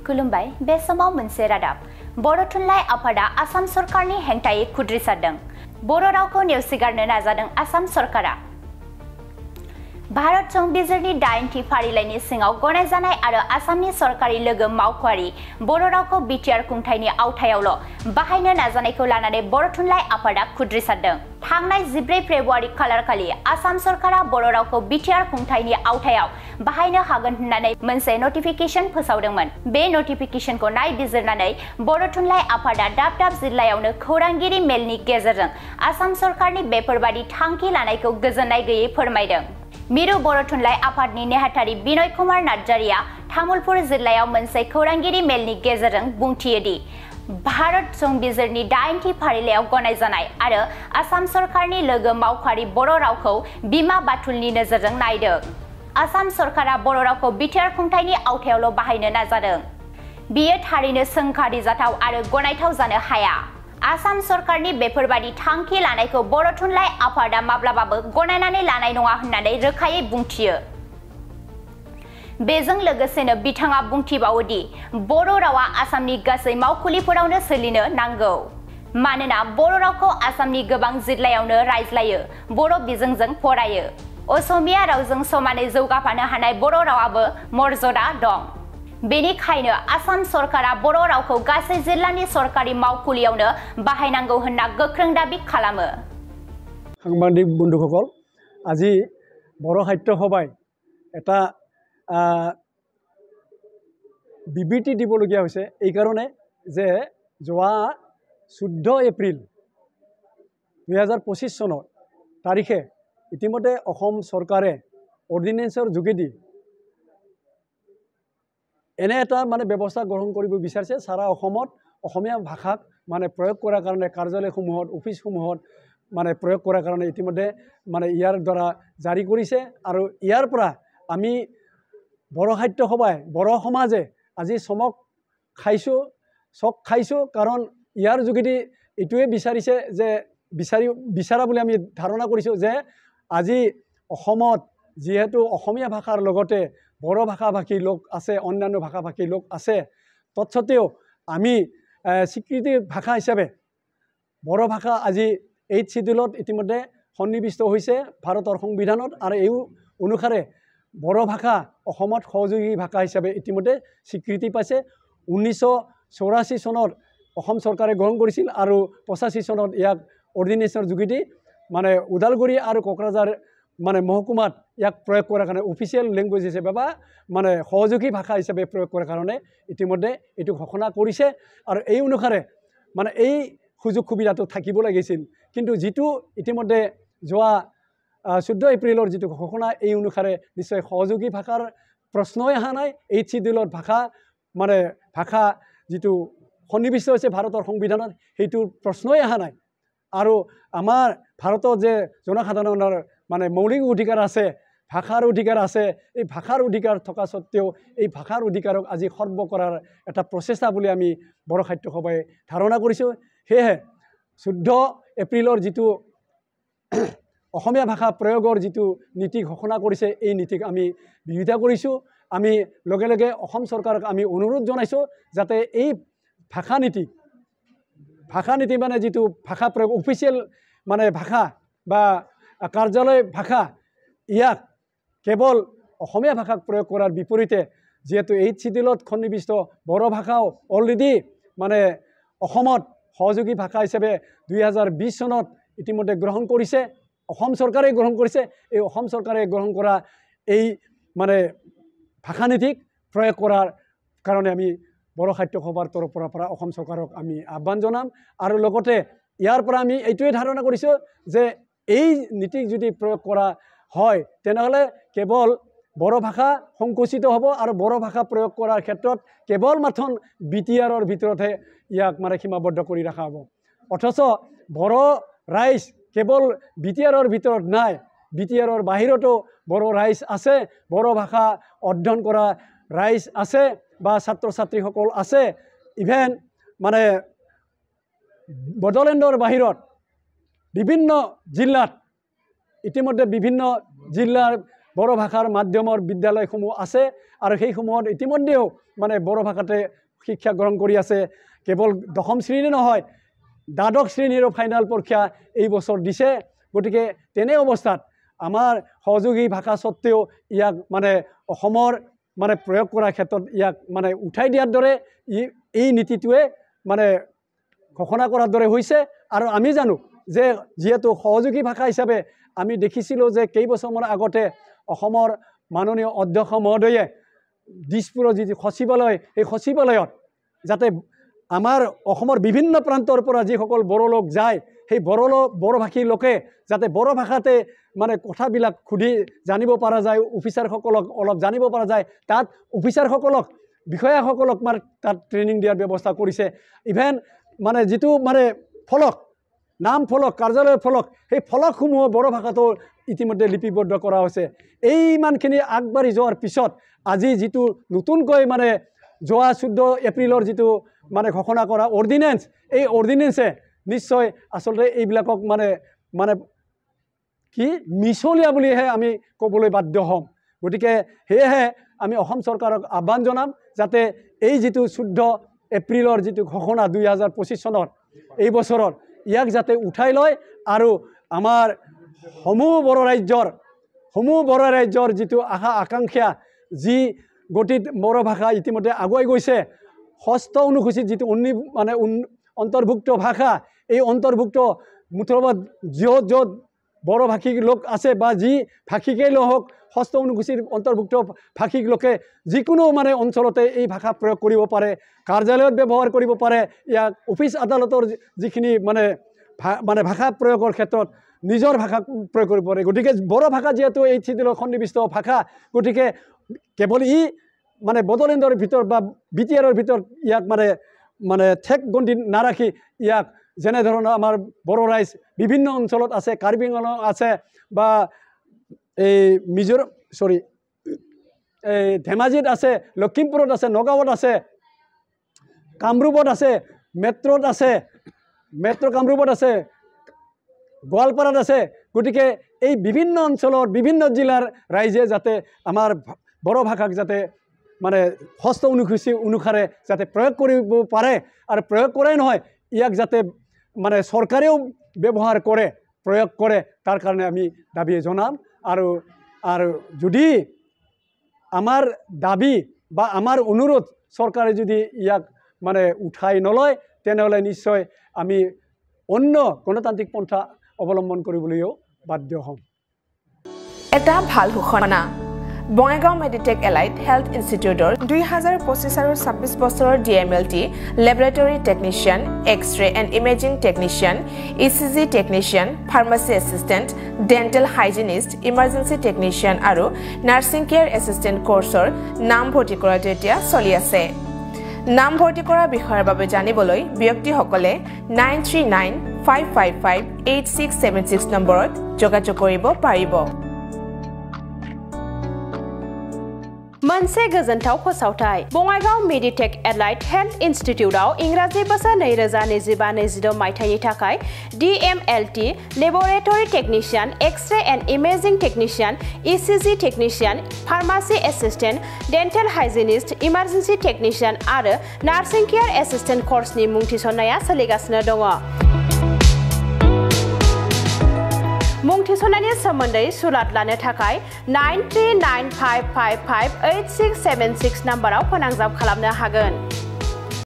खुलुमबाय बे समाव मोनसे रादाब बर' थुनलाइ आफादा आसाम सरकारनि हेंथायै खुद्रिसारदों बर' रावखौ नेवसिगारनो नाजादों आसाम सरकारा भारत संबिजिरनि 8थि फारिलाइनि सिङाव गनायजानाय आरो आसामनि सरकारि लोगो मावख'आरि बर' रावखौ बिटिआर खुंथायनि आवथायावल' बाहायनो नाजानायखौ लानानै बर' थुनलाइ आफादा खुद्रिसारदों थांनाय 14 फेब्रुवारि खालारखालि आसाम सरकारा बर' रावखौ बिटिआर खुंथायनि आवथायाव बाहायनो हागोन होननानै मोनसे नटिफिकेशन फोसावदोंमोन बे नटिफिकेशनखौ नायबिजिरनानै बर' थुनलाइ आफादा दाब दाब जिल्लायावनो खौरांगिरि मेलनि गेजेरजों आसाम सरकारनि बेफोरबादि थांखि लानायखौ गोजोननाय गैयै फोरमायदों मिरु बर' थुनलाइ आफादनि नेहाथारि बिनय कुमार नार्जारिया तामुलपुर जिल्लायाव मोनसे खौरांगिरि मेलनि गेजेरजों बुंथियोदि भारत संबिजिरनि 8थि फारिलाइयाव गनायजानाय आरो आसाम सरकारनि लोगो मावख'आरि बर' रावखौ बिमा बाथुलनि नोजोरजों नायदों आसाम सरकारा बर' रावखौ बिटिआर खुंथायनि आवथायावल' बाहायनो नाजादों बियो थारैनो सोंखारिजाथाव आरो गनायथाव जानो हाया आसाम सरकारनि बेफोरबादि थांखि लानायखौ बर' थुनलाइ आफादा माब्लाबाबो गनायनानै लानाय नङा होननानै रोखायै बुंथियो बेजों लोगोसेनो बिथाङा बुंथिबावोदि बर' रावा आसामनि गासै मावखुलिफोरावनो सोलिनो नांगौ मानोना बर' रावखौ आसामनि गोबां जिल्लायावनो रायज्लायो बर' बिजोंजों फरायो असमिया रावजों समानै जौगाफानो हानाय बर' रावाबो मर्यादा दं बेनिखायनो आसाम सरकारा बर' रावखौ गासै जिल्लानि सरकारि मावखुलियावनो बाहायनांगौ होनना गोख्रों दाबि खालामो সাংবাদিক বন্ধুসকল আজি বড় সাহিত্য সভাই এটা বিবৃতি দিবলগীয়া হৈছে এই কাৰণে যে যোৱা 14 এপ্ৰিল 2025 চনৰ তাৰিখে ইতিমধ্যে অসম চৰকাৰে অৰ্ডিনেন্সৰ যোগেদি এনে এটা মানে ব্যৱস্থা গ্ৰহণ কৰিব বিচাৰিছে সাৰা অসমত অসমীয়া ভাষাক মানে প্ৰয়োগ কৰাৰ কাৰণে কাৰ্যালয়সমূহত অফিসসমূহত মানে প্ৰয়োগ কৰাৰ কাৰণে ইতিমধ্যে মানে ইয়াৰ দ্বাৰা জাৰি কৰিছে আৰু ইয়াৰ পৰা আমি বড় সাহিত্য সভাই বড় সমাজে আজি চমক খাইছো কাৰণ ইয়াৰ যোগেদি এটোৱে বিচাৰিছে যে বিচাৰা বুলি আমি ধাৰণা কৰিছো যে আজি অসমত যেহেতু অসমীয়া ভাষাৰ লগতে বড় ভাষাভাষী লোক আছে অন্যান্য ভাষাভাষী লোক আছে তৎসত্ত্বেও আমি স্বীকৃতি ভাষা হিচাপে বড় ভাষা আজি 8 শিডিউলত ইতিমধ্যে সন্নিবিষ্ট হৈছে ভাৰতৰ সংবিধানত আৰু এই অনুসাৰে বড় ভাষা অসমত সহযোগী ভাষা হিচাপে ইতিমধ্যে স্বীকৃতি পাইছে 1984 চনত অসম চৰকাৰে গ্ৰহণ কৰিছিল আৰু 85 চনত ইয়াক অৰ্ডিনেন্সৰ যোগেদি মানে উদালগুৰি আৰু কোকৰাঝাৰ মানে মহকুমাত ইয়াক প্ৰয়োগ কৰাৰ কাৰণে অফিচিয়েল ল্যাঙ্গুৱেজ হিচাপে বা মানে সহযোগী ভাষা হিচাপে প্ৰয়োগ কৰাৰ কাৰণে ইতিমধ্যে এটো ঘোষণা কৰিছে আৰু এই অনুসাৰে মানে এই সুযোগ সুবিধাটো থাকিব লাগিছিল কিন্তু যেটো ইতিমধ্যে যোৱা 14 এপ্ৰিলৰ যেটো ঘোষণা এই অনুসাৰে নিশ্চয় সহযোগী ভাষাৰ প্ৰশ্নই আহা নাই এই শিডিউলত ভাষা যেটো সন্নিবিষ্ট হৈছে ভাৰতৰ সংবিধানত হেতু প্ৰশ্নই আহা নাই আৰু আমাৰ ভাৰতত যে জনসাধাৰণৰ মানে মৌলিক অধিকাৰ আছে ভাষাৰ অধিকাৰ আছে এই ভাষাৰ অধিকাৰ থকা সত্ত্বেও এই ভাষাৰ অধিকাৰক আজি সৰ্ব কৰাৰ এটা প্ৰচেষ্টা বুলি আমি বড় সাহিত্য সভাই ধাৰণা কৰিছো হেহে 14 এপ্ৰিলৰ যেটো অসমীয়া ভাষা প্ৰয়োগৰ যেটো নীতি ঘোষণা কৰিছে এই নীতিক আমি বিৰোধিতা কৰিছো আমি লগে লগে অসম চৰকাৰক আমি অনুৰোধ জনাইছো যাতে এই ভাষা নীতি মানে যেটো ভাষা প্ৰয়োগ অফিচিয়েল মানে ভাষা বা কাৰ্যালয় ভাষা ইয়াক কেৱল অসমীয়া ভাষাক প্ৰয়োগ কৰাৰ বিপৰীতে যেহেতু 8 শিডিউলত সন্নিবিষ্ট বড় ভাষাও অলৰেডি মানে অসমত সহযোগী ভাষা হিচাপে 2020 চনত ইতিমধ্যে গ্ৰহণ কৰিছে অসম চৰকাৰে গ্ৰহণ কৰিছে এই অসম চৰকাৰে গ্ৰহণ কৰা এই মানে ভাষা নীতিক প্ৰয়োগ কৰাৰ কাৰণে আমি বড় সাহিত্য সভাৰ তৰফৰ পৰা অসম চৰকাৰক আমি আহ্বান জনাম আৰু লগতে ইয়াৰ পৰা আমি এইটোৱে ধাৰণা কৰিছো যে এই নীতিক যদি প্ৰয়োগ কৰা হয় তেনেহলে কেৱল বড় ভাষা সংকুচিত হ'ব আৰু বড় ভাষা প্ৰয়োগ কৰাৰ ক্ষেত্ৰত কেৱল মাথন বিটিআৰৰ ভিতৰতে ইয়াক মানে সীমাবদ্ধ কৰি ৰাখা হ'ব অথচ বড় ৰাইজ কেৱল বিটিআৰৰ ভিতৰত নাই বিটিআৰৰ বাহিৰতো বড় ৰাইজ আছে বড় ভাষা অধ্যয়ন কৰা ৰাইজ আছে বা ছাত্ৰ ছাত্ৰীসকল আছে ইভেন মানে বড়োলেণ্ডৰ বাহিৰত বিভিন্ন জিলাত ইতিমধ্যে বিভিন্ন জিলাৰ বড়ো ভাষাৰ মাধ্যমৰ বিদ্যালয়সমূহ আছে আৰু সেইসমূহত ইতিমধ্যেও মানে বড়ো ভাষাতে শিক্ষা গ্ৰহণ কৰি আছে কেৱল দশম শ্ৰেণী নহয় দ্বাদশ শ্ৰেণীৰ ফাইনাল পৰীক্ষা এই বছৰ দিছে গতিকে তেনে অৱস্থাত আমাৰ সহযোগী ভাষা সত্ত্বেও ইয়াক মানে অসমৰ মানে প্ৰয়োগ কৰাৰ ক্ষেত্ৰত ইয়াক মানে উঠাই দিয়াৰ দৰে এই নীতিটোৱে মানে ঘোষণা কৰাৰ দৰে হৈছে আৰু আমি জানো যে যেহেতু সহযোগী ভাষা হিচাপে আমি দেখিছিলোঁ যে কেইবছৰমান আগতে অসমৰ মাননীয় অধ্যক্ষ মহোদয়ে দিছপুৰৰ যি সচিবালয় এই সচিবালয়ত যাতে আমাৰ অসমৰ বিভিন্ন প্ৰান্তৰ পৰা যিসকল বড়ো লোক যায় সেই বড়ো ভাষী লোকে যাতে বড়ো ভাষাতে মানে কথাবিলাক খুদি জানিব পৰা যায় অফিচাৰসকলক অলপ জানিব পৰা যায় তাত অফিচাৰসকলক বিষয়াসকলক মানে তাত ট্ৰেইনিং দিয়াৰ ব্যৱস্থা কৰিছে ইভেন মানে যিটো মানে ফলক নাম ফলক কাৰ্যালয় ফলক সেই ফলকসমূহ বড়ো ভাষাটো ইতিমধ্যে লিপিবদ্ধ কৰা হৈছে এই ইমানখিনি আগবাঢ়ি যোৱাৰ পিছত আজি যিটো নতুনকৈ মানে যোৱা 14 এপ্ৰিলৰ যিটো মানে ঘোষণা কৰা অৰ্ডিনেন্স এই অৰ্ডিনেন্সে নিশ্চয় আসলে এইবিলাকক মানে মানে কি মিছলীয়া বুলিহে আমি ক'বলৈ বাধ্য হ'ম গতিকে সেয়েহে আমি অসম চৰকাৰক আহ্বান জনাম যাতে এই যিটো 14 এপ্ৰিলৰ যিটো ঘোষণা 2025 চনৰ এই বছৰত ইয়াক যাতে উঠাই লয় আৰু আমাৰ সমূহ বড়ো ৰাজ্যৰ যিটো আশা আকাংক্ষা যি গতিত বড়ো ভাষা ইতিমধ্যে আগুৱাই গৈছে ষষ্ঠ অনুসূচীত যিটো মানে অন্তৰ্ভুক্ত ভাষা এই অন্তৰ্ভুক্ত মুঠৰওপৰত য'ত বড়ো ভাষিক লোক আছে বা যি ভাষিকেই নহওক ষষ্ঠ অনুসূচীৰ অন্তৰ্ভুক্ত ভাষিক লোকে যিকোনো মানে অঞ্চলতে এই ভাষা প্ৰয়োগ কৰিব পাৰে কাৰ্যালয়ত ব্যৱহাৰ কৰিব পাৰে ইয়াক অফিচ আদালতৰ যিখিনি মানে ভাষা প্ৰয়োগৰ ক্ষেত্ৰত নিজৰ ভাষা প্ৰয়োগ কৰিব পাৰে গতিকে বড়ো ভাষা যেহেতু এই শিথিলৰ সন্নিৱিষ্ট ভাষা গতিকে কেৱল মানে বড়োলেণ্ডৰ ভিতৰত বা বিটিআৰৰ ভিতৰত ইয়াক মানে ঠেক গণ্ডিত নাৰাখি ইয়াক যেনে ধৰণৰ আমাৰ বড়ো ৰাইজ বিভিন্ন অঞ্চলত আছে কাৰ্বি আংলং আছে বা এই ধেমাজিত আছে লখিমপুৰত আছে নগাঁৱত আছে কামৰূপত আছে মেট্ৰত আছে কামৰূপত আছে গোৱালপাৰাত আছে গতিকে এই বিভিন্ন অঞ্চলৰ বিভিন্ন জিলাৰ ৰাইজে যাতে আমাৰ বড়ো ভাষাক যাতে মানে ষষ্ঠ অনুসূচী অনুসাৰে যাতে প্ৰয়োগ কৰিব পাৰে আৰু প্ৰয়োগ কৰাই নহয় ইয়াক যাতে মানে চৰকাৰেও ব্যৱহাৰ কৰে প্ৰয়োগ কৰে তাৰ কাৰণে আমি দাবী জনাম আৰু যদি আমাৰ দাবী বা আমাৰ অনুৰোধ চৰকাৰে যদি ইয়াক মানে উঠাই নলয় তেনেহ'লে নিশ্চয় আমি অন্য গণতান্ত্ৰিক পন্থা অৱলম্বন কৰিবলৈও বাধ্য হ'ম এটা ভাল ঘোষণা বঙাইগাঁও মেডিটেক এলাইড হেল্থ ইনষ্টিটিউটৰ 2025 আৰু 26 বছৰৰ DMLT laboratory technician X ray and imaging technician ECG technician pharmacy assistant dental hygienist emergency technician আৰু নাৰ্ছিং কেয়াৰ এছিষ্টেণ্ট কোৰ্চৰ নাম ভৰ্তি কৰাটো এতিয়া চলি আছে নাম ভৰ্তি কৰাৰ বিষয়ৰ বাবে জানিবলৈ ব্যক্তিসকলে 9395558676 নম্বৰত যোগাযোগ কৰিব পাৰিব मोनसे गोजोनथाव फोसावथाय बङाइगाव मेडिटेक एलाइड हेल्थ इन्स्टिट्यूटआव इंराजि बोसोर 2025-26 मायथाइनि थाखाय DMLT laboratory technician X ray and imaging technician ECG technician pharmacy assistant dental hygienist emergency technician आरो नार्सिं केयार एसिस्टेंट कोर्सनि मुं थिसननाया सोलिगासिनो दङ मुं थिसननायनि सोमोन्दै सुलाद लानो थाखाय 9395558676 नाम्बाराव फोनांजाब खालामनो हागोन।